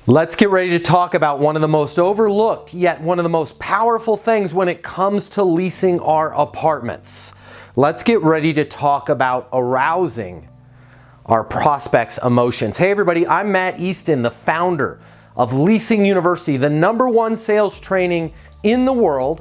Let's get ready to talk about one of the most overlooked, yet one of the most powerful things when it comes to leasing our apartments. Let's get ready to talk about arousing our prospects' emotions. Hey everybody, I'm Matt Easton, the founder of Leasing University, the #1 sales training in the world.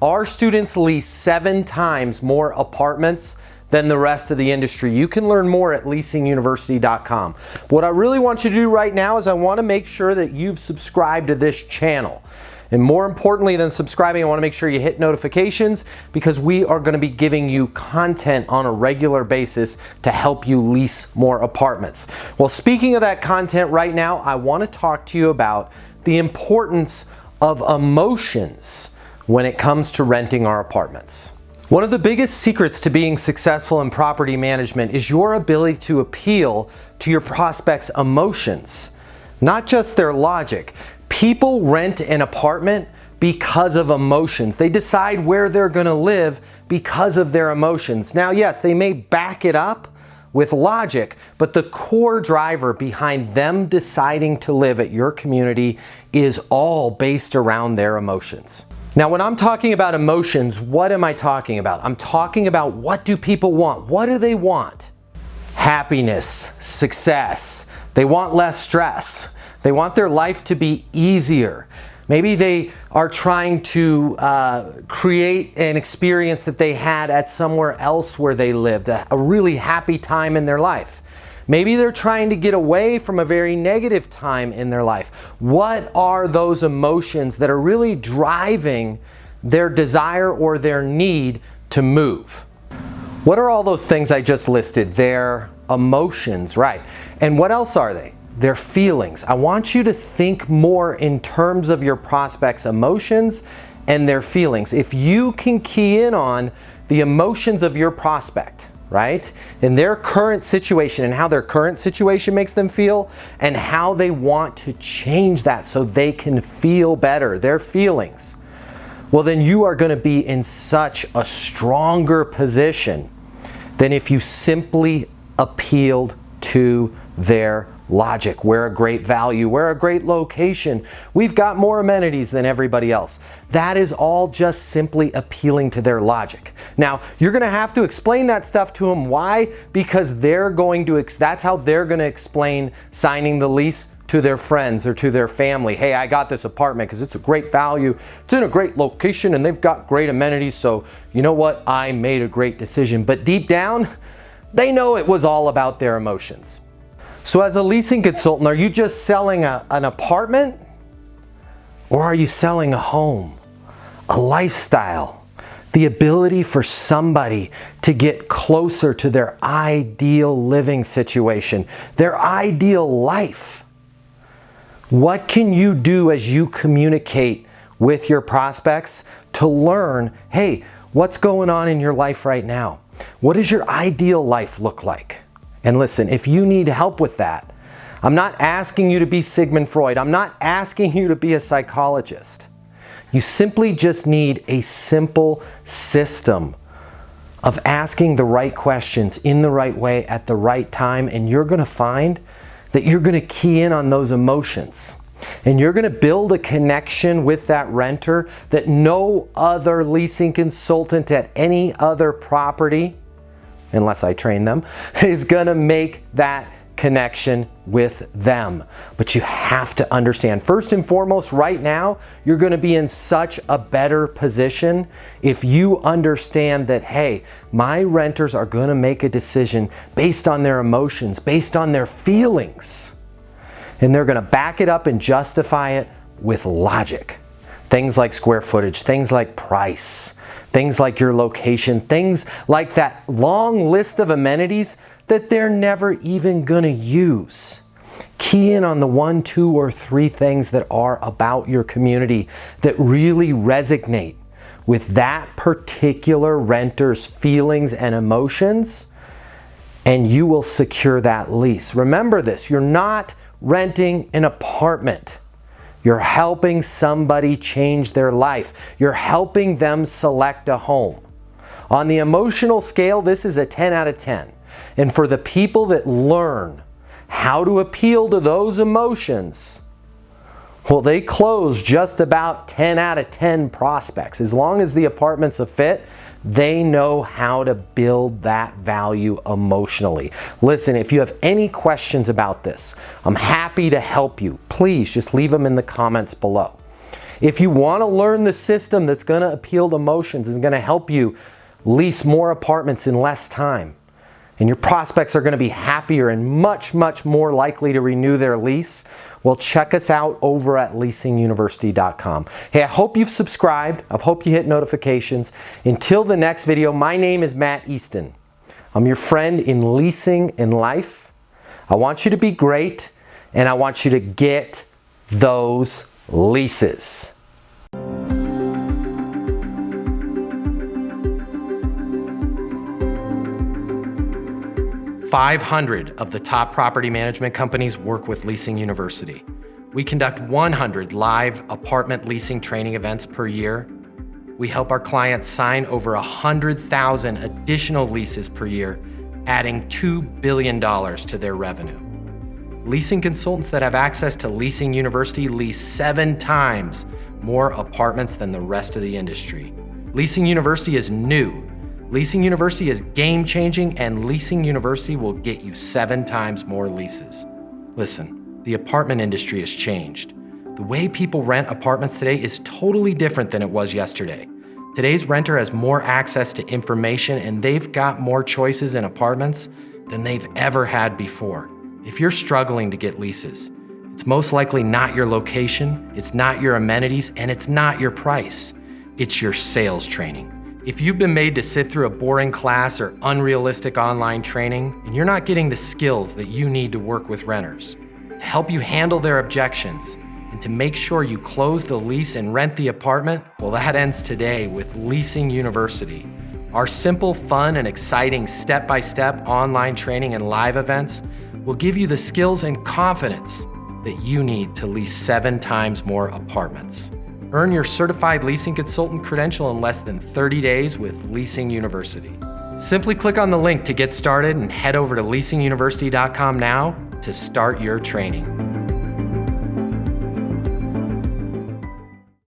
Our students lease 7 times more apartments than the rest of the industry. You can learn more at leasinguniversity.com. What I really want you to do right now is I want to make sure that you've subscribed to this channel. And more importantly than subscribing, I want to make sure you hit notifications because we are going to be giving you content on a regular basis to help you lease more apartments. Well, speaking of that content right now, I want to talk to you about the importance of emotions when it comes to renting our apartments. One of the biggest secrets to being successful in property management is your ability to appeal to your prospects' emotions, not just their logic. People rent an apartment because of emotions. They decide where they're going to live because of their emotions. Now, yes, they may back it up with logic, but the core driver behind them deciding to live at your community is all based around their emotions. Now, when I'm talking about emotions, what am I talking about? I'm talking about what do people want? What do they want? Happiness, success. They want less stress. They want their life to be easier. Maybe they are trying to create an experience that they had at somewhere else where they lived, a really happy time in their life. Maybe they're trying to get away from a very negative time in their life. What are those emotions that are really driving their desire or their need to move? What are all those things I just listed? Their emotions, right? And what else are they? Their feelings. I want you to think more in terms of your prospects' emotions and their feelings. If you can key in on the emotions of your prospect, right? In their current situation and how their current situation makes them feel and how they want to change that so they can feel better, their feelings. Well, then you are going to be in such a stronger position than if you simply appealed to their logic. We're a great value. We're a great location. We've got more amenities than everybody else. That is all just simply appealing to their logic. Now, you're going to have to explain that stuff to them. Why? Because that's how they're going to explain signing the lease to their friends or to their family. Hey, I got this apartment because it's a great value. It's in a great location and they've got great amenities. So you know what? I made a great decision. But deep down, they know it was all about their emotions. So as a leasing consultant, are you just selling an apartment? Or are you selling a home, a lifestyle, the ability for somebody to get closer to their ideal living situation, their ideal life? What can you do as you communicate with your prospects to learn, hey, what's going on in your life right now? What does your ideal life look like? And listen, if you need help with that, I'm not asking you to be Sigmund Freud. I'm not asking you to be a psychologist. You simply just need a simple system of asking the right questions in the right way at the right time, and you're going to find that you're going to key in on those emotions. And you're going to build a connection with that renter that no other leasing consultant at any other property, unless I train them, is going to make that connection with them. But you have to understand, first and foremost, right now, you're going to be in such a better position if you understand that, hey, my renters are going to make a decision based on their emotions, based on their feelings. And they're going to back it up and justify it with logic. Things like square footage, things like price, things like your location, things like that long list of amenities that they're never even going to use. Key in on the 1, 2, or 3 things that are about your community that really resonate with that particular renter's feelings and emotions, and you will secure that lease. Remember this, you're not renting an apartment. You're helping somebody change their life. You're helping them select a home. On the emotional scale, this is a 10 out of 10. And for the people that learn how to appeal to those emotions, Well, they close just about 10 out of 10 prospects. As long as the apartment's a fit, they know how to build that value emotionally. Listen, if you have any questions about this, I'm happy to help you. Please just leave them in the comments below. If you want to learn the system that's going to appeal to emotions, is going to help you lease more apartments in less time, and your prospects are going to be happier and much, much more likely to renew their lease, well, check us out over at leasinguniversity.com. Hey, I hope you've subscribed. I hope you hit notifications. Until the next video, my name is Matt Easton. I'm your friend in leasing in life. I want you to be great, and I want you to get those leases. 500 of the top property management companies work with Leasing University. We conduct 100 live apartment leasing training events per year. We help our clients sign over 100,000 additional leases per year, adding $2 billion to their revenue. Leasing consultants that have access to Leasing University lease 7 times more apartments than the rest of the industry. Leasing University is new. Leasing University is game-changing, and Leasing University will get you 7 times more leases. Listen, the apartment industry has changed. The way people rent apartments today is totally different than it was yesterday. Today's renter has more access to information, and they've got more choices in apartments than they've ever had before. If you're struggling to get leases, it's most likely not your location, it's not your amenities, and it's not your price. It's your sales training. If you've been made to sit through a boring class or unrealistic online training, and you're not getting the skills that you need to work with renters, to help you handle their objections, and to make sure you close the lease and rent the apartment, well, that ends today with Leasing University. Our simple, fun, and exciting step-by-step online training and live events will give you the skills and confidence that you need to lease 7 times more apartments. Earn your Certified Leasing Consultant Credential in less than 30 days with Leasing University. Simply click on the link to get started and head over to leasinguniversity.com now to start your training.